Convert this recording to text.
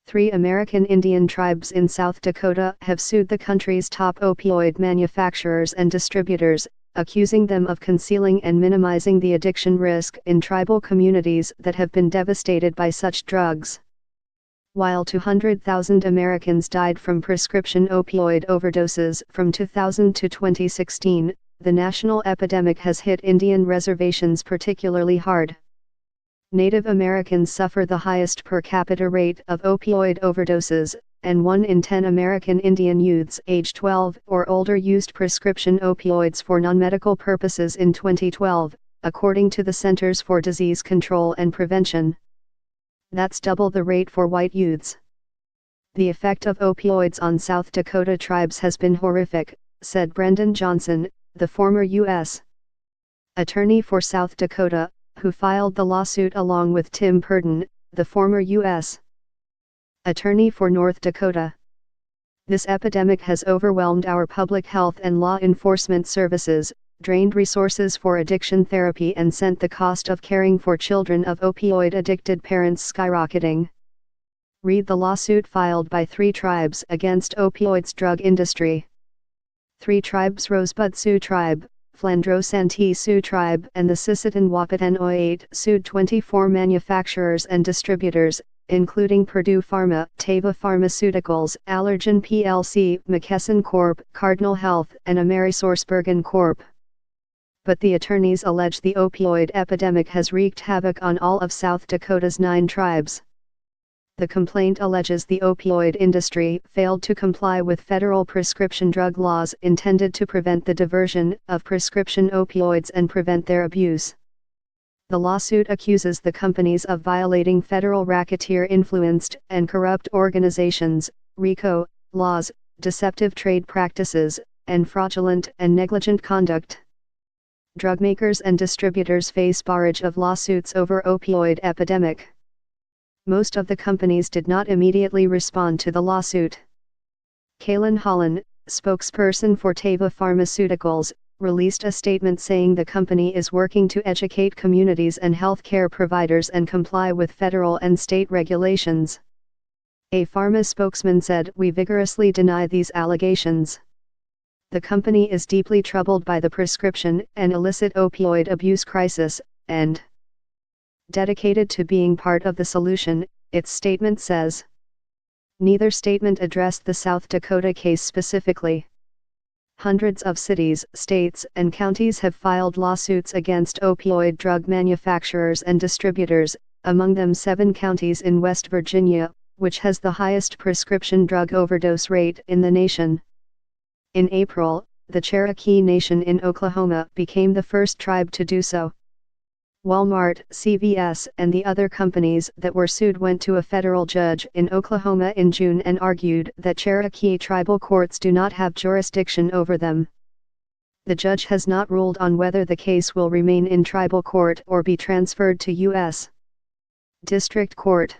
3 American Indian tribes in South Dakota have sued the country's top opioid manufacturers and distributors, accusing them of concealing and minimizing the addiction risk in tribal communities that have been devastated by such drugs. While 200,000 Americans died from prescription opioid overdoses from 2000 to 2016, the national epidemic has hit Indian reservations particularly hard. Native Americans suffer the highest per capita rate of opioid overdoses, and 1 in 10 American Indian youths age 12 or older used prescription opioids for non-medical purposes in 2012, according to the Centers for Disease Control and Prevention. That's double the rate for white youths. The effect of opioids on South Dakota tribes has been horrific, said Brendan Johnson, the former U.S. Attorney for South Dakota, who filed the lawsuit along with Tim Purdon, the former U.S. Attorney for North Dakota. This epidemic has overwhelmed our public health and law enforcement services, drained resources for addiction therapy, and sent the cost of caring for children of opioid-addicted parents skyrocketing. Read the lawsuit filed by 3 tribes against opioids drug industry. 3 tribes: Rosebud Sioux Tribe, Flandreau Santee Sioux Tribe, and the Sisseton Wahpeton Oiate sued 24 manufacturers and distributors, including Purdue Pharma, Teva Pharmaceuticals, Allergan plc, McKesson Corp., Cardinal Health, and AmerisourceBergen Corp. But the attorneys allege the opioid epidemic has wreaked havoc on all of South Dakota's 9 tribes. The complaint alleges the opioid industry failed to comply with federal prescription drug laws intended to prevent the diversion of prescription opioids and prevent their abuse. The lawsuit accuses the companies of violating federal racketeer-influenced and corrupt organizations, RICO, laws, deceptive trade practices, and fraudulent and negligent conduct. Drugmakers and distributors face barrage of lawsuits over opioid epidemic. Most of the companies did not immediately respond to the lawsuit. Kaylin Holland, spokesperson for Teva Pharmaceuticals, released a statement saying the company is working to educate communities and healthcare providers and comply with federal and state regulations. A pharma spokesman said, "We vigorously deny these allegations. The company is deeply troubled by the prescription and illicit opioid abuse crisis, and dedicated to being part of the solution," its statement says. Neither statement addressed the South Dakota case specifically. Hundreds of cities, states, and counties have filed lawsuits against opioid drug manufacturers and distributors, among them 7 counties in West Virginia, which has the highest prescription drug overdose rate in the nation. In April, the Cherokee Nation in Oklahoma became the first tribe to do so. Walmart, CVS, and the other companies that were sued went to a federal judge in Oklahoma in June and argued that Cherokee tribal courts do not have jurisdiction over them. The judge has not ruled on whether the case will remain in tribal court or be transferred to U.S. District Court.